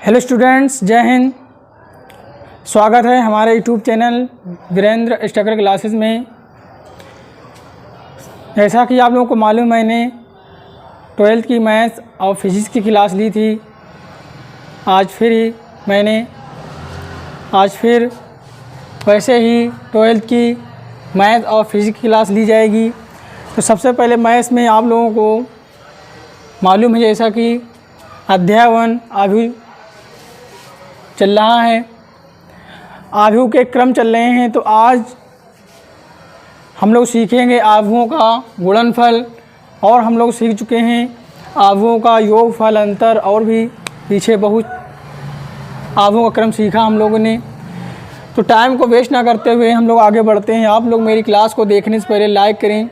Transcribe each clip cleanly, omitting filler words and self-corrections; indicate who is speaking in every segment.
Speaker 1: Hello students, जय हिंद। स्वागत है हमारे YouTube channel Virendra struggle classes में। जैसा कि आप लोगों को मालूम, मैंने 12th की मैथ्स और फिज़िक्स की क्लास ली थी। आज फिर वैसे ही 12th की मैथ्स और फिज़िक्स की क्लास ली जाएगी। तो सबसे पहले मैथ्स में आप लोगों को मालूम है जैसा कि अध्याय 1 अभी चल रहा है, आव्यूह के क्रम चल रहे हैं। तो आज हम लोग सीखेंगे आव्यूहों का गुणनफल, और हम लोग सीख चुके हैं आव्यूहों का योगफल, अंतर, और भी पीछे बहुत आव्यूहों का क्रम सीखा हम लोगों ने। तो टाइम को वेस्ट ना करते हुए हम लोग आगे बढ़ते हैं। आप लोग मेरी क्लास को देखने से पहले लाइक करें,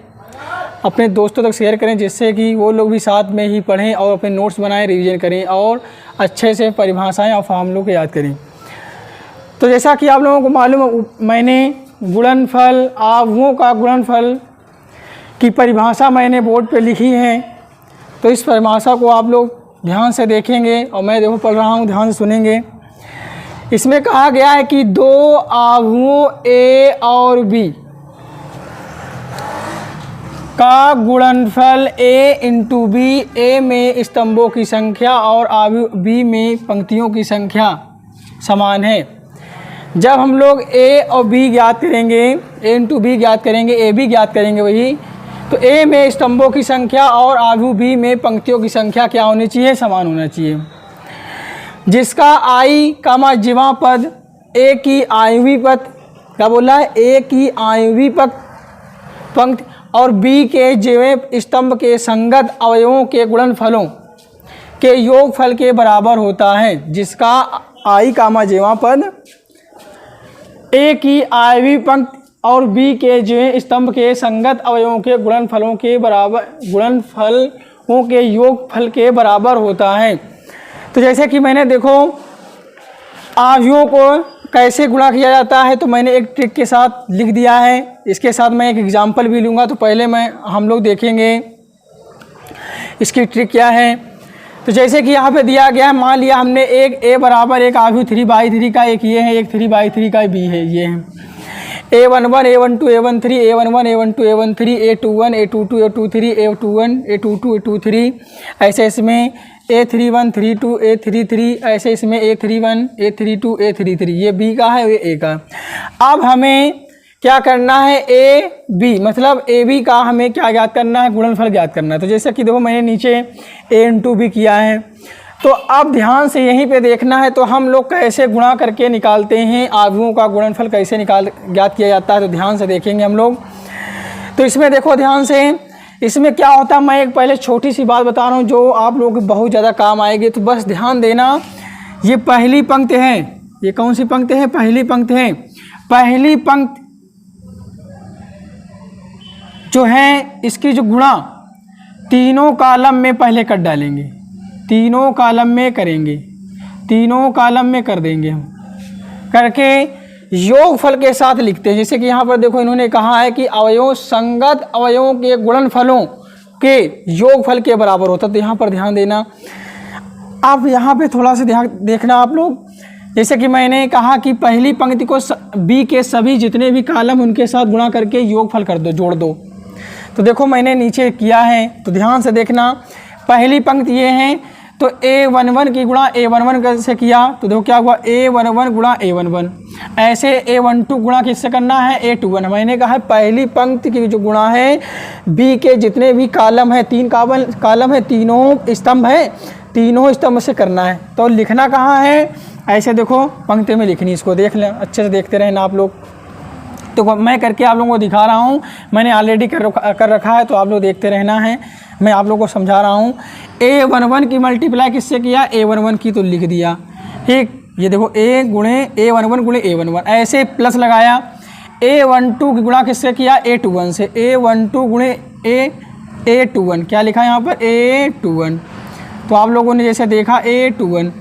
Speaker 1: अपने दोस्तों तक शेयर करें, जिससे कि वो लोग भी साथ में ही पढ़ें और अपने नोट्स बनाएं, रिवीजन करें और अच्छे से परिभाषाएं और फार्मूलों को याद करें। तो जैसा कि आप लोगों को मालूम, मैंने गुणनफल, आव्यूहों का गुणनफल की परिभाषा मैंने बोर्ड पे लिखी है। तो इस परिभाषा को आप लोग ध्यान से देखेंगे और मैं देखो पढ़ रहा हूँ, ध्यान से सुनेंगे। इसमें कहा गया है कि दो आव्यूहों ए और बी का गुणनफल a इंटू बी, ए में स्तंभों की संख्या और बी में पंक्तियों की संख्या समान है। जब हम लोग a और b ज्ञात करेंगे, a इंटू बी ज्ञात करेंगे, ए बी ज्ञात करेंगे वही, तो a में स्तंभों की संख्या और आव्यूह b में पंक्तियों की संख्या क्या होनी चाहिए? समान होना चाहिए। जिसका i कामा जिमा पद a की आयवीय पद, क्या बोला है? a की आयवीय पद पंक्ति और b के जेवे स्तंभ के संगत अवयवों के गुणनफलों के योगफल के बराबर होता है। जिसका i कामा जेवा पद a की आयवीय पंक्ति और b के जेवे स्तंभ के संगत अवयवों के गुणनफलों के योगफल के बराबर होता है। तो जैसे कि मैंने देखो आव्यूहों को कैसे गुणा किया जाता है, तो मैंने एक ट्रिक के साथ लिख दिया है। इसके साथ मैं एक एग्जाम्पल भी लूँगा। तो पहले हम लोग देखेंगे इसकी ट्रिक क्या है। तो जैसे कि यहाँ पे दिया गया है, मान लिया हमने एक a बराबर एक आव्यूह 3/3 का, एक ये है, एक 3/3 का b है, ये है a11 a12 a13 a11 a12 a13 a21 a22 a23 a21 a22 a23, ऐसे इसमें a31 32 a33, ऐसे इसमें a31 a32 a33, ये b का है, ये a का। अब हमें क्या करना है? a b मतलब a b का हमें क्या ज्ञात करना है? गुणनफल ज्ञात करना है। तो जैसे कि देखो मैंने नीचे a इंटू बी किया है। तो अब ध्यान से यहीं पे देखना है, तो हम लोग कैसे गुणा करके निकालते हैं, आव्यूहों का गुणनफल कैसे ज्ञात किया जाता है। तो ध्यान से देखेंगे हम लोग। तो इसमें देखो ध्यान से, इसमें क्या होता है, मैं एक पहले छोटी सी बात बता रहा हूँ जो आप लोगों को बहुत ज़्यादा काम आएगी। तो बस ध्यान देना, ये पहली पंक्ति है। ये कौन सी पंक्ति है? पहली पंक्ति है। पहली पंक्ति जो है, इसकी जो गुणा तीनों कॉलम में पहले कर डालेंगे, तीनों कॉलम में करेंगे, तीनों कॉलम में कर देंगे हम, करके योगफल के साथ लिखते हैं। जैसे कि यहाँ पर देखो इन्होंने कहा है कि अवयव संगत अवयवों के गुणनफलों के योगफल के बराबर होता। तो यहाँ पर ध्यान देना। अब यहाँ पे थोड़ा सा ध्यान देखना आप लोग। जैसे कि मैंने कहा कि पहली पंक्ति को बी के सभी जितने भी कॉलम उनके साथ गुणा करके योगफल कर दो, जोड़ दो। तो देखो मैंने नीचे किया है, तो ध्यान से देखना। पहली पंक्ति ये है, तो a11 की गुणा a11 कैसे किया? तो देखो क्या हुआ, a11 गुणा a11। ऐसे a12 गुणा किससे करना है? a21। मैंने कहा है पहली पंक्ति की जो गुणा है b के जितने भी कॉलम है, 3 कॉलम है, तीनों स्तंभ है, तीनों स्तंभ से करना है। तो लिखना कहाँ है? ऐसे देखो पंक्ति में लिखनी। इसको देख लें, अच्छे से देखते रहना आप लोग। तो मैं करके आप लोगों को दिखा रहा हूँ, मैंने ऑलरेडी कर रखा है, तो आप लोग देखते रहना है। मैं आप लोगों को समझा रहा हूँ। a11 की मल्टीप्लाई किससे किया? a11 की, तो लिख दिया। ठीक, ये देखो a गुणे a11 गुणे a11, ऐसे प्लस लगाया। a12 की गुणा किससे किया? a21 से। a12 गुणे a21, क्या लिखा है यहाँ पर? a21। तो आप लोगों ने जैसे देखा a21,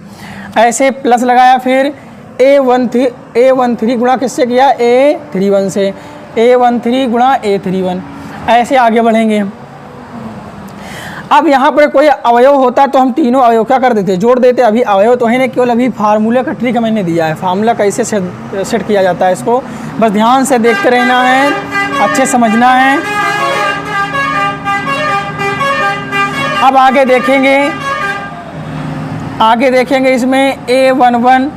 Speaker 1: ऐसे प्लस लगाया। फिर a13 गुणा किससे किया? a31 से। a13 गुणा a31, ऐसे आगे बढ़ेंगे। अब यहाँ पर कोई अवयव होता तो हम तीनों अवयव क्या कर देते, जोड़ देते। अभी अवयव तो है नहीं, केवल अभी फार्मूले का ट्रिक मैंने दिया है, फार्मूला कैसे सेट किया जाता है, इसको बस ध्यान से देखते रहना है, अच्छे समझना है। अब आगे देखेंगे इसमें A11।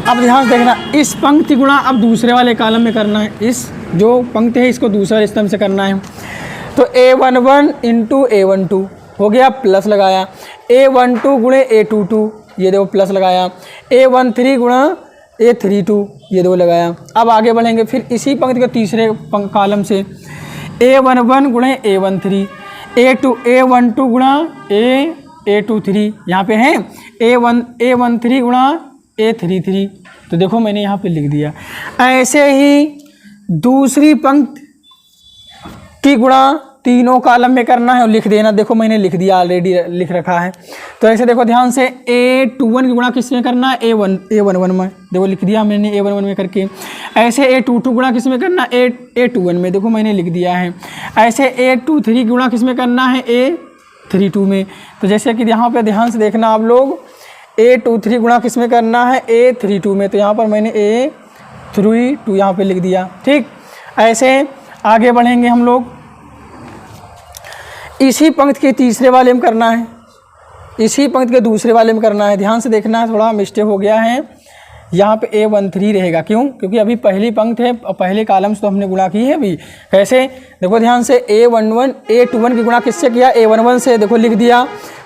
Speaker 1: अब ध्यान से देखना, इस पंक्ति गुणा अब दूसरे वाले कॉलम में करना है, इस जो पंक्ति है इसको दूसरे स्तंभ से करना है। तो A11 इंटू A12 हो गया, प्लस लगाया। A12 गुणे A22, ये देखो प्लस लगाया। A13 गुणा A32, ये देखो लगाया। अब आगे बढ़ेंगे फिर इसी पंक्ति के तीसरे कॉलम से A11 गुणे A13, A12 गुणा A23, यहाँ पे है A13 गुणा A33, तो देखो मैंने यहाँ पे लिख दिया। ऐसे ही दूसरी पंक्ति की गुणा तीनों कॉलम में करना है और लिख देना, देखो मैंने लिख दिया, ऑलरेडी लिख रखा है। तो ऐसे देखो ध्यान से, A21 की गुणा किस में करना है, A11 में, देखो लिख दिया मैंने A11 में करके। ऐसे A22 गुणा किस में करना है, A21 में, देखो मैंने लिख दिया है। ऐसे A23 गुणा किस में करना है, A32 में। तो जैसे कि यहाँ पे ध्यान से देखना आप लोग, A23 गुणा किस में करना है, A32 में, तो यहाँ पर मैंने A32 यहाँ पे लिख दिया। ठीक, ऐसे आगे बढ़ेंगे हम लोग, इसी पंक्ति के तीसरे वाले में करना है, इसी पंक्ति के दूसरे वाले में करना है। ध्यान से देखना है, थोड़ा मिस्टेक हो गया है, यहाँ पे A13 रहेगा, क्यों, क्योंकि अभी पहली पंक्ति है और पहले कॉलम से तो हमने गुणा की है अभी। कैसे, देखो ध्यान से, A21 की गुणा किससे किया, A11 से, देखो लिख दिया,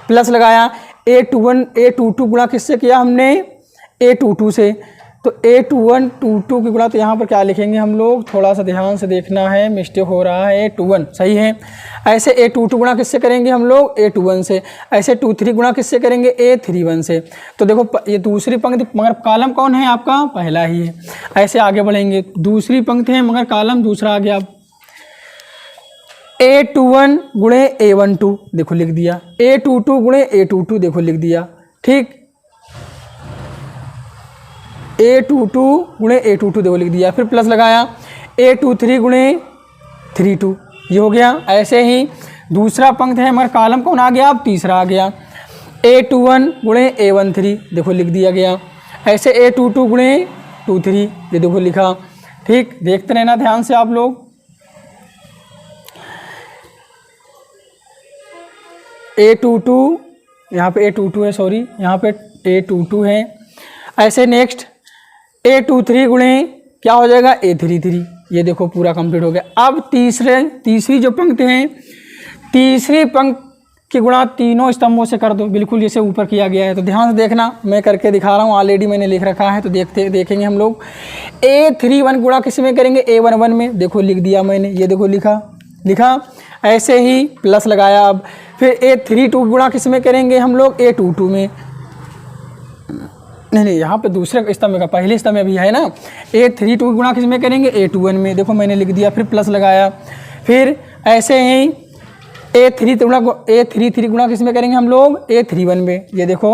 Speaker 1: प्लस लगाया। A22 गुणा किससे किया हमने, A22 से, तो A21 की गुणा, तो यहाँ पर क्या लिखेंगे हम लोग, थोड़ा सा ध्यान से देखना है, मिस्टेक हो रहा है, A21 सही है। ऐसे A22 गुणा किससे करेंगे हम लोग, A21 से। ऐसे 23 गुणा किससे करेंगे, A31 से। तो देखो ये दूसरी पंक्ति, मगर कॉलम कौन है आपका, पहला ही है। ऐसे आगे बढ़ेंगे, दूसरी पंक्ति है मगर कॉलम दूसरा आ गया। A21 गुणे A12, देखो लिख दिया। A22 गुणे A22, देखो लिख दिया। ठीक, A22 गुणे A22, देखो लिख दिया, फिर प्लस लगाया। A23 गुणे 32, ये हो गया। ऐसे ही दूसरा पंक्ति है मगर कॉलम कौन आ गया, अब तीसरा आ गया। A21 गुणे A13, देखो लिख दिया गया। ऐसे A22 गुणे 23, ये देखो लिखा। ठीक, देखते रहना ध्यान से आप लोग। A22, यहाँ पे A22 है, सॉरी, यहाँ पे A22 है। ऐसे नेक्स्ट A23 गुणे क्या हो जाएगा, A33, ये देखो पूरा कंप्लीट हो गया। अब तीसरी जो पंक्ति है, तीसरी पंक्ति की गुणा तीनों स्तंभों से कर दो, बिल्कुल जैसे ऊपर किया गया है। तो ध्यान से देखना, मैं करके दिखा रहा हूँ, ऑलरेडी मैंने लिख रखा है, तो देखेंगे हम लोग। A31 गुणा किस में करेंगे, A11 में, देखो लिख दिया मैंने, ये देखो लिखा। ऐसे ही प्लस लगाया। अब फिर A32 गुणा किस में करेंगे हम लोग, A22 में, नहीं, यहाँ पे दूसरे स्तंभ का, पहले स्तंभ में भी है ना। A32 गुणा किस में करेंगे, A21 में, देखो मैंने लिख दिया, फिर प्लस लगाया। फिर ऐसे ही A33 गुणा किस में करेंगे हम लोग, A31 में, ये देखो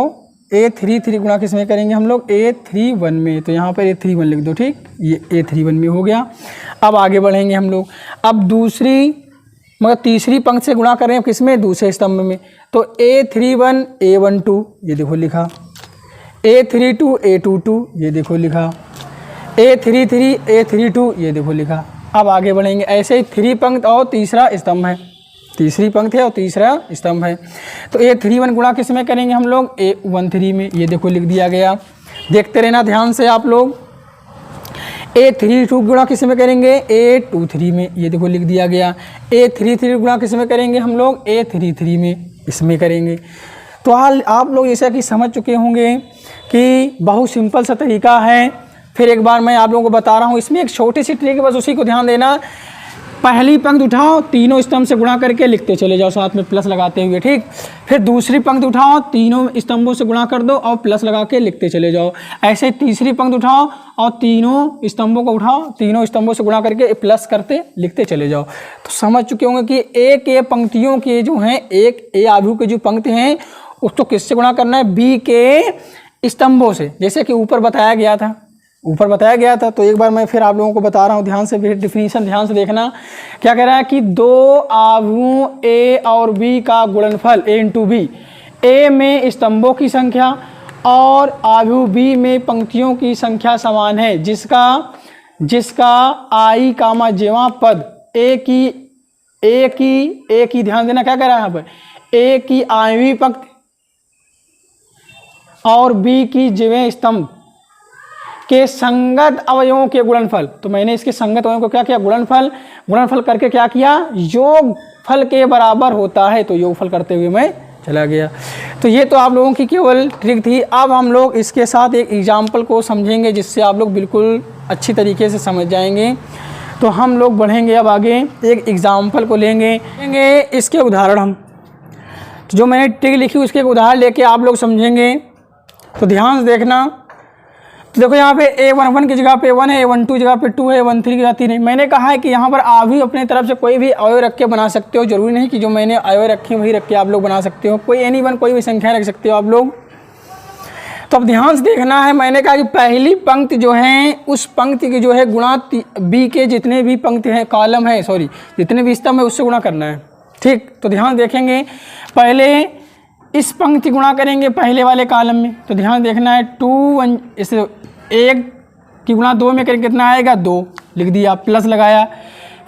Speaker 1: A33 गुणा किस में करेंगे हम लोग, A31 में, तो यहाँ पर A31 लिख दो। ठीक, ये A31 में हो गया। अब आगे बढ़ेंगे हम लोग। अब तीसरी पंक्ति से गुणा करें किस में, दूसरे स्तंभ में, तो A31 A12, ये देखो लिखा। A32 A22, ये देखो लिखा। A33 A32, ये देखो लिखा। अब आगे बढ़ेंगे। ऐसे ही 3 पंक्ति और तीसरा स्तंभ है, तीसरी पंक्ति है और तीसरा स्तंभ है। तो A31 गुणा किस में करेंगे हम लोग, A13 में, ये देखो लिख दिया गया। देखते रहना ध्यान से आप लोग। A32 गुणा किस में करेंगे, A23 में, ये देखो लिख दिया गया। A33 गुणा किस में करेंगे हम लोग, A33 में, इसमें करेंगे। तो आप लोग जैसा कि समझ चुके होंगे कि बहुत सिंपल सा तरीका है। फिर एक बार मैं आप लोगों को बता रहा हूँ, इसमें एक छोटी सी ट्रिक है, बस उसी को ध्यान देना। पहली पंक्ति उठाओ, तीनों स्तंभ से गुणा करके लिखते चले जाओ, साथ में प्लस लगाते हुए। ठीक, फिर दूसरी पंक्ति उठाओ, तीनों स्तंभों से गुणा कर दो और प्लस लगा के लिखते चले जाओ। ऐसे तीसरी पंक्ति उठाओ और तीनों स्तंभों को उठाओ, तीनों स्तंभों से गुणा करके प्लस करते लिखते चले जाओ। तो समझ चुके होंगे कि एक ए पंक्तियों के जो हैं, एक ए आयु की जो पंक्ति हैं उसको किससे गुणा करना है, बी के स्तंभों से, जैसे कि ऊपर बताया गया था। ऊपर बताया गया था। तो एक बार मैं फिर आप लोगों को बता रहा हूँ, ध्यान से, फिर डिफिनीशन ध्यान से देखना। क्या कह रहा है कि दो आव्यूहों ए और बी का गुणनफल ए इंटू बी, ए में स्तंभों की संख्या और आव्यूह बी में पंक्तियों की संख्या समान है, जिसका आई कामा जेवा पद ए की ध्यान देना, क्या कह रहा है यहाँ पर, ए की आयवीय पंक्ति और बी की जिवें स्तंभ के संगत अवयवों के गुणनफल। तो मैंने इसके संगत अवयवों को क्या किया, गुणनफल करके क्या किया, योगफल के बराबर होता है। तो योगफल करते हुए मैं चला गया। तो ये तो आप लोगों की केवल ट्रिक थी। अब हम लोग इसके साथ एक एग्जाम्पल को समझेंगे, जिससे आप लोग बिल्कुल अच्छी तरीके से समझ जाएंगे। तो हम लोग बढ़ेंगे अब आगे, एक एग्जाम्पल को लेंगे इसके उदाहरण हम। तो जो मैंने ट्रिक लिखी उसके एक उदाहरण लेके आप लोग समझेंगे। तो ध्यान से देखना। तो देखो यहाँ पे A11 की जगह पे 1 है, A12 की जगह पे 2 है, A13 की जगह 3 है। मैंने कहा है कि यहाँ पर आप भी अपने तरफ से कोई भी अवयव रख के बना सकते हो। जरूरी नहीं कि जो मैंने अवयव रखे वही रख के आप लोग बना सकते हो। कोई एनीवन कोई भी संख्या रख सकते हो आप लोग। तो अब ध्यान से देखना है। मैंने कहा कि पहली पंक्ति जो है उस पंक्ति की जो है गुणा बी के जितने भी पंक्ति हैं, कॉलम है, सॉरी जितने भी स्तंभ है उससे गुणा करना है। ठीक, तो ध्यान देखेंगे। पहले इस पंक्ति गुणा करेंगे पहले वाले कॉलम में। तो ध्यान देखना है 2 1 इस 1 की गुणा 2 में करेंगे कितना आएगा, 2 लिख दिया, प्लस लगाया।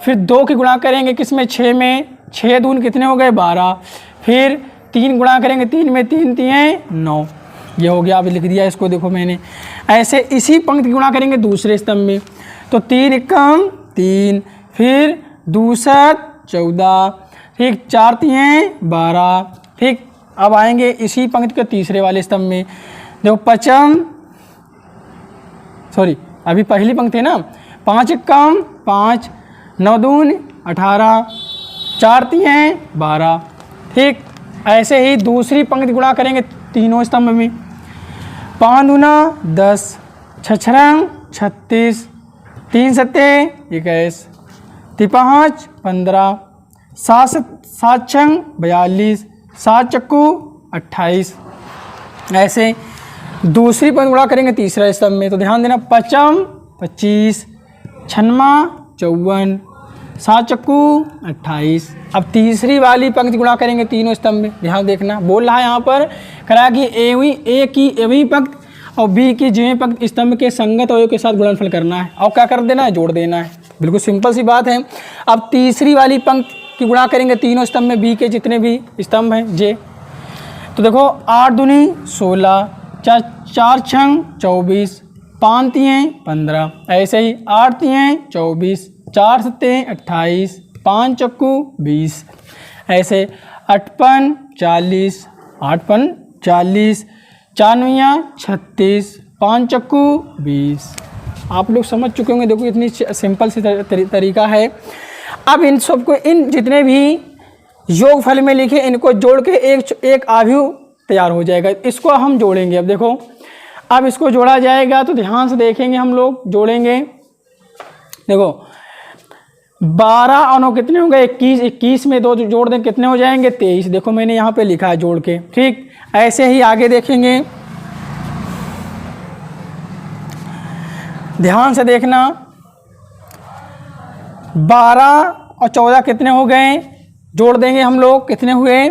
Speaker 1: फिर 2 की गुणा करेंगे किसमें, 6 में, 6 दून कितने हो गए, 12। फिर 3 गुणा करेंगे 3 में, 3 3 9, ये हो गया। अब लिख दिया इसको, देखो मैंने ऐसे इसी पंक्ति गुणा करेंगे दूसरे स्तंभ में। तो 3 एकम 3, फिर दूसरा 14, ठीक 4 3 12। ठीक, अब आएंगे इसी पंक्ति के तीसरे वाले स्तंभ में। देखो पचम, सॉरी अभी पहली पंक्ति है ना, 5 एकम 5, 9 दून 18, 4 3 12। ठीक, ऐसे ही दूसरी पंक्ति गुणा करेंगे तीनों स्तंभ में। 5 दूना 10, 6 36, 3 7 21, 5 15, 7 6 42, 7 चक्कू 28। ऐसे दूसरी पंक्ति गुणा करेंगे तीसरा स्तंभ में। तो ध्यान देना, 5 25, 6 54, 7 चक्कू 28। अब तीसरी वाली पंक्ति गुणा करेंगे तीनों स्तंभ में। ध्यान देखना, बोल रहा है यहाँ पर करा कि ए की एवी पंक्ति और बी की जिवें पंक्ति स्तंभ के संगत अवयव के साथ गुणनफल करना है। और क्या कर देना है, जोड़ देना है। बिल्कुल सिंपल सी बात है। अब तीसरी वाली पंक्ति की गुणा करेंगे तीनों स्तंभ में, बी के जितने भी स्तंभ हैं जे। तो देखो 8 दूनी 16, 4 6 24, 5 3 15। ऐसे ही 8 3 24, 4 7 28, 5 चक्कू 20। ऐसे 8 5 40, 8 5 40, 4 9 36, 5 चक्कू 20। आप लोग समझ चुके होंगे। देखो इतनी सिंपल सी तरीका है। अब इन सबको, इन जितने भी योगफल में लिखे, इनको जोड़ के एक आव्यूह तैयार हो जाएगा। इसको हम जोड़ेंगे। अब देखो, अब इसको जोड़ा जाएगा। तो ध्यान से देखेंगे, हम लोग जोड़ेंगे। देखो 12 और 9 कितने हो गए, 21, 21 में 2 जोड़ दें कितने हो जाएंगे, 23। देखो मैंने यहाँ पे लिखा है जोड़ के। ठीक, ऐसे ही आगे देखेंगे। ध्यान से देखना, 12 और 14 कितने हो गए, जोड़ देंगे हम लोग, कितने हुए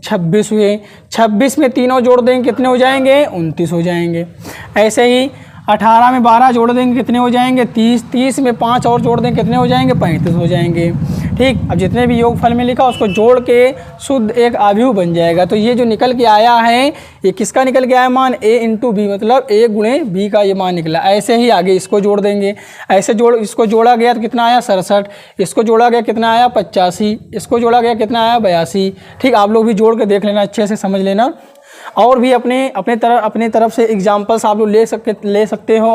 Speaker 1: 26 हुए। 26 में तीनों जोड़ देंगे कितने हो जाएंगे, 29 हो जाएंगे। ऐसे ही 18 में 12 जोड़ देंगे कितने हो जाएंगे, 30। 30 में 5 और जोड़ देंगे कितने हो जाएंगे, 35 हो जाएंगे। ठीक, अब जितने भी योगफल में लिखा उसको जोड़ के शुद्ध एक आव्यूह बन जाएगा। तो ये जो निकल के आया है, ये किसका निकल के आया मान, a इंटू बी, मतलब a गुणे b का ये मान निकला। ऐसे ही आगे इसको जोड़ देंगे। ऐसे इसको जोड़ा गया तो कितना आया 67, इसको जोड़ा गया कितना आया 85, इसको जोड़ा गया कितना आया 82। ठीक, आप लोग भी जोड़ के देख लेना, अच्छे से समझ लेना। और भी अपने तरफ से एग्जाम्पल्स आप लोग ले सकते हो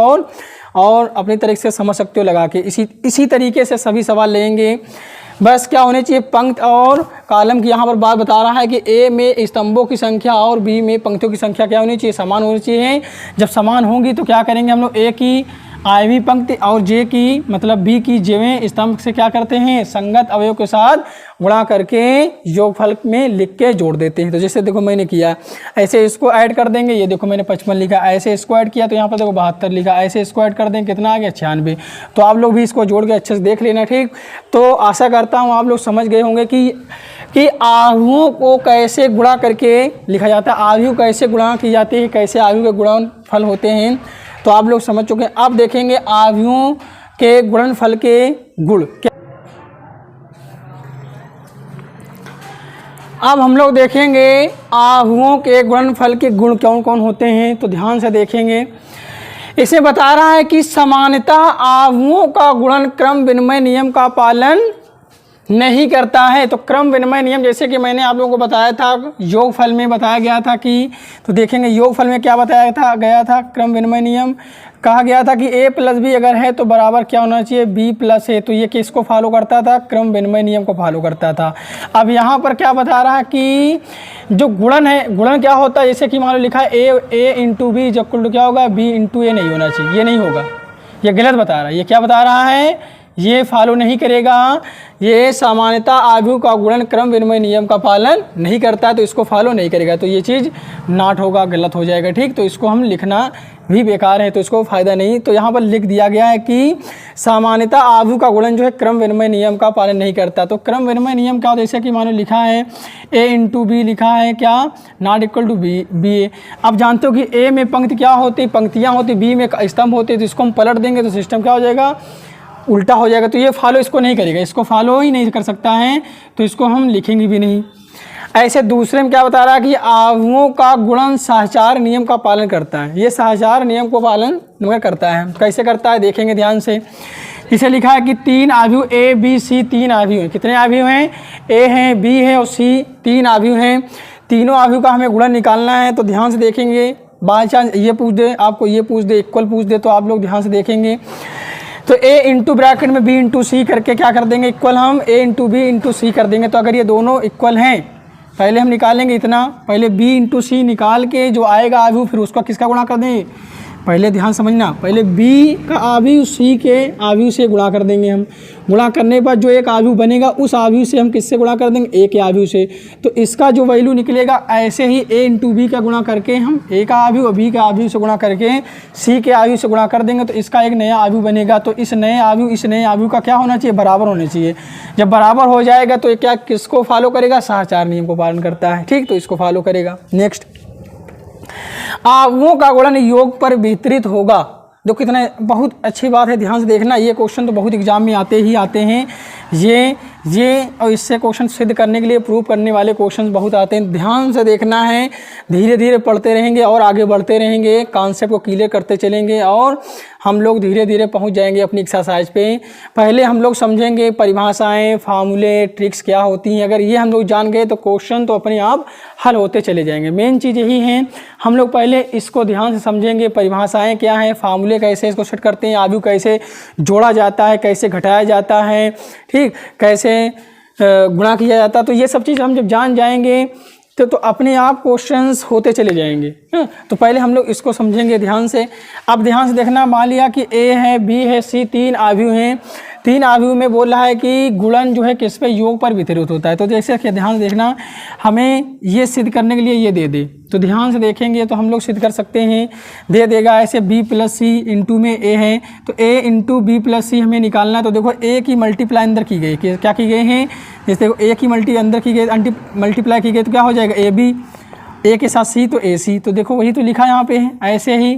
Speaker 1: और अपनी तरीके से समझ सकते हो लगा के। इसी तरीके से सभी सवाल लेंगे। बस क्या होने चाहिए, पंक्ति और कॉलम की यहाँ पर बात बता रहा है कि ए में स्तंभों की संख्या और बी में पंक्तियों की संख्या क्या होनी चाहिए, समान होनी चाहिए। जब समान होंगी तो क्या करेंगे हम लोग, ए की आयवी पंक्ति और जे की मतलब बी की जेवें स्तंभ से क्या करते हैं, संगत अवयव के साथ गुणा करके योगफल में लिख के जोड़ देते हैं। तो जैसे देखो मैंने किया, ऐसे इसको ऐड कर देंगे, ये देखो मैंने 55 लिखा, ऐसे इसको ऐड किया तो यहाँ पर देखो 72 लिखा, ऐसे इसको ऐड कर देंगे, कितना आ गया 96। तो आप लोग भी इसको जोड़ के अच्छे से देख लेना, ठीक। तो आशा करता हूँ आप लोग समझ गए होंगे कि आयुओं को कैसे गुणा करके लिखा जाता है, आयु कैसे गुणा की जाती है, कैसे आयु के गुणनफल होते हैं, तो आप लोग समझ चुके हैं। अब देखेंगे आयुओं के गुणनफल के गुण क्या। अब हम लोग देखेंगे आयुओं के गुणनफल के गुण कौन कौन होते हैं, तो ध्यान से देखेंगे। इसे बता रहा है कि सामान्यतः आयुओं का गुणन क्रम विनिमय नियम का पालन नहीं करता है। तो क्रम विनिमय नियम जैसे कि मैंने आप लोगों को बताया था, योगफल में बताया गया था कि, तो देखेंगे योगफल में क्या बताया गया था, क्रम विनिमय नियम कहा गया था कि a प्लस बी अगर है तो बराबर क्या होना चाहिए, b प्लस है। तो ये किसको फॉलो करता था, क्रम विनिमय नियम को फॉलो करता था। अब यहाँ पर क्या बता रहा है कि जो गुणन है, गुणन क्या होता है, जैसे कि मान लो लिखा है a इंटू बी इक्वल क्या होगा, b इंटू ए नहीं होना चाहिए, ये नहीं होगा, ये गलत बता रहा है। ये क्या बता रहा है, ये फॉलो नहीं करेगा, ये सामान्यतः आयु का गुणन क्रम विनिमय नियम का पालन नहीं करता है, तो इसको फॉलो नहीं करेगा, तो ये चीज़ नॉट होगा, गलत हो जाएगा, ठीक। तो इसको हम लिखना भी बेकार है, तो इसको फ़ायदा नहीं। तो यहाँ पर लिख दिया गया है कि सामान्यतः आयु का गुणन जो है क्रम विनिमय नियम का पालन नहीं करता। तो क्रम विनिमय नियम क्या होता है, जैसे कि मानो लिखा है a इंटू बी लिखा है क्या, नॉट इक्वल टू बी ए। अब जानते हो कि a में पंक्ति क्या होती, पंक्तियाँ होती, b में स्तंभ होते, तो इसको हम पलट देंगे तो सिस्टम क्या हो जाएगा, उल्टा हो जाएगा। तो ये फॉलो इसको नहीं करेगा, इसको फॉलो ही नहीं कर सकता है, तो इसको हम लिखेंगे भी नहीं। ऐसे दूसरे में क्या बता रहा है कि आयुओं का गुणन सहचार नियम का पालन करता है, ये सहचार नियम को पालन मगर करता है। कैसे करता है देखेंगे ध्यान से। इसे लिखा है कि 3 आयु ए बी सी 3 आयु हैं, कितने आयु हैं, ए हैं, बी है और सी, 3 आयु हैं। तीनों आयु का हमें गुणन निकालना है, तो ध्यान से देखेंगे। बाई चांस ये पूछ दे आपको, ये पूछ दे, इक्वल पूछ दे, तो आप लोग ध्यान से देखेंगे। तो a इंटू ब्रैकेट में b इंटू सी करके क्या कर देंगे, इक्वल हम a इंटू बी इंटू सी कर देंगे। तो अगर ये दोनों इक्वल हैं, पहले हम निकालेंगे इतना, पहले b इंटू सी निकाल के जो आएगा आयु, फिर उसका किसका गुणा कर देंगे, पहले ध्यान समझना, पहले b का आयु c के आयु से गुणा कर देंगे हम। गुणा करने पर जो एक आयु बनेगा उस आयु से हम किससे गुणा कर देंगे, a के आयु से। तो इसका जो वैल्यू निकलेगा, ऐसे ही a इंटू बी का गुणा करके हम a का आयु और b का आयु से गुणा करके c के आयु से गुणा कर देंगे, तो इसका एक नया आयु बनेगा। तो इस नए आयु का क्या होना चाहिए, बराबर होना चाहिए। जब बराबर हो जाएगा तो ये क्या किसको फॉलो करेगा, सहचार नियम को पालन करता है, ठीक। तो इसको फॉलो करेगा। नेक्स्ट, आयुओं का गुणन योग पर वितरित होगा। जो कितने बहुत अच्छी बात है, ध्यान से देखना। ये क्वेश्चन तो बहुत एग्जाम में आते हैं। ये और इससे क्वेश्चन सिद्ध करने के लिए प्रूव करने वाले क्वेश्चन बहुत आते हैं। ध्यान से देखना है, धीरे धीरे पढ़ते रहेंगे और आगे बढ़ते रहेंगे, कॉन्सेप्ट को क्लियर करते चलेंगे और हम लोग धीरे धीरे पहुंच जाएंगे अपनी एक्सरसाइज पे। पहले हम लोग समझेंगे परिभाषाएं, फार्मूले, ट्रिक्स क्या होती हैं। अगर ये हम लोग जान गए तो क्वेश्चन तो अपने आप हल होते चले जाएंगे। मेन चीज़ यही है, हम लोग पहले इसको ध्यान से समझेंगे, परिभाषाएं क्या हैं, फार्मूले कैसे इसको सेट करते हैं, आयु कैसे जोड़ा जाता है, कैसे घटाया जाता है, ठीक, कैसे गुणा किया जाता है। तो ये सब चीज़ हम जब जान जाएंगे तो अपने आप क्वेश्चंस होते चले जाएंगे। तो पहले हम लोग इसको समझेंगे ध्यान से। अब ध्यान से देखना, मान लिया कि ए है, बी है, सी, 3 आयु हैं। 3 आयु में बोल रहा है कि गुणन जो है किस पे, योग पर वितरित होता है। तो जैसे कि ध्यान से देखना, हमें ये सिद्ध करने के लिए ये दे दे, तो ध्यान से देखेंगे तो हम लोग सिद्ध कर सकते हैं। दे देगा ऐसे b प्लस सी इंटू में a है, तो a इंटू बी प्लस सी हमें निकालना है। तो देखो a की मल्टीप्लाई अंदर की गई, क्या की गई है, जैसे देखो a की अंदर की गई, मल्टीप्लाई की गई, तो क्या हो जाएगा ए बी, a के साथ c तो ए सी। तो देखो वही तो लिखा यहाँ पे है। ऐसे ही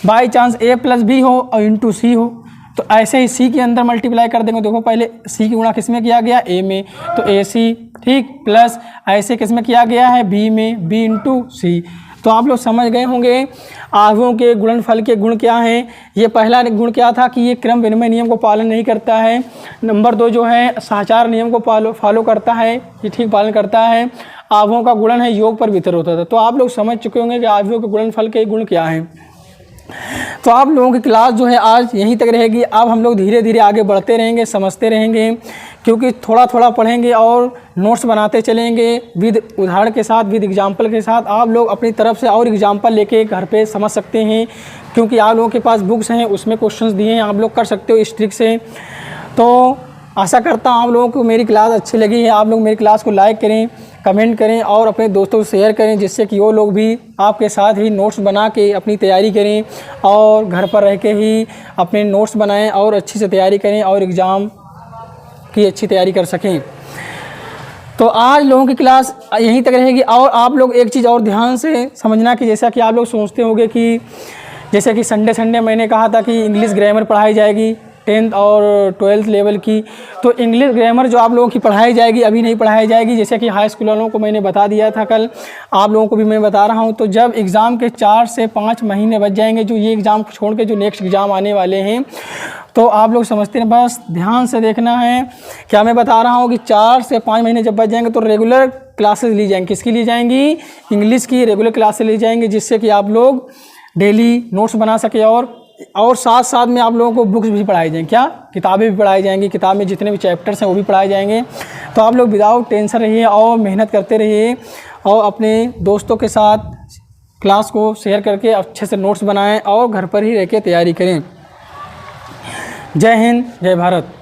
Speaker 1: by chance a plus B हो और इंटू सी हो, तो ऐसे ही c के अंदर मल्टीप्लाई कर देंगे। देखो पहले c की गुणा किस में किया गया, a में, तो ए सी, ठीक, प्लस ऐसे किस में किया गया है, b में, b इंटू सी। तो आप लोग समझ गए होंगे आयुओं के गुणनफल के गुण क्या हैं। ये पहला गुण क्या था कि ये क्रम विनिमय नियम को पालन नहीं करता है। नंबर 2 जो है सहचार नियम को फॉलो करता है, ये ठीक पालन करता है। आयुओं का गुणन है योग पर वितरित होता था। तो आप लोग समझ चुके होंगे कि आयुओं के गुणनफल के गुण क्या हैं। तो आप लोगों की क्लास जो है आज यहीं तक रहेगी। अब हम लोग धीरे धीरे आगे बढ़ते रहेंगे, समझते रहेंगे, क्योंकि थोड़ा थोड़ा पढ़ेंगे और नोट्स बनाते चलेंगे विद उदाहरण के साथ, विद एग्जाम्पल के साथ। आप लोग अपनी तरफ से और एग्जाम्पल लेके घर पे समझ सकते हैं, क्योंकि आप लोगों के पास बुक्स हैं, उसमें क्वेश्चंस दिए हैं, आप लोग कर सकते हो इस ट्रिक से। तो आशा करता हूँ आप लोगों को मेरी क्लास अच्छी लगी है। आप लोग मेरी क्लास को लाइक करें, कमेंट करें और अपने दोस्तों को शेयर करें, जिससे कि वो लोग भी आपके साथ ही नोट्स बना के अपनी तैयारी करें और घर पर रह के ही अपने नोट्स बनाएं और अच्छी से तैयारी करें और एग्ज़ाम की अच्छी तैयारी कर सकें। तो आज लोगों की क्लास यहीं तक रहेगी। और आप लोग एक चीज़ और ध्यान से समझना कि जैसा कि आप लोग सोचते होंगे कि जैसे कि संडे मैंने कहा था कि इंग्लिश ग्रामर पढ़ाई जाएगी 10th और 12th लेवल की, तो इंग्लिश ग्रामर जो आप लोगों की पढ़ाई जाएगी अभी नहीं पढ़ाई जाएगी। जैसे कि हाई स्कूल वालों को मैंने बता दिया था कल, आप लोगों को भी मैं बता रहा हूं। तो जब एग्ज़ाम के 4 से 5 महीने बच जाएंगे, जो ये एग्ज़ाम छोड़ के जो नेक्स्ट एग्ज़ाम आने वाले हैं, तो आप लोग समझते हैं, बस ध्यान से देखना है। क्या मैं बता रहा हूँ कि 4 से 5 महीने जब बच जाएंगे तो रेगुलर क्लासेस ली जाएंगी। किसकी ली जाएंगी? इंग्लिश की रेगुलर क्लासेस ली जाएंगी, जिससे कि आप लोग डेली नोट्स बना सके और साथ साथ में आप लोगों को बुक्स भी पढ़ाई जाएंगी। क्या? किताबें भी पढ़ाई जाएंगी। किताब में जितने भी चैप्टर्स हैं वो भी पढ़ाए जाएंगे। तो आप लोग विदाउट टेंशन रहिए और मेहनत करते रहिए और अपने दोस्तों के साथ क्लास को शेयर करके अच्छे से नोट्स बनाएं और घर पर ही रह के तैयारी करें। जय हिंद, जय भारत।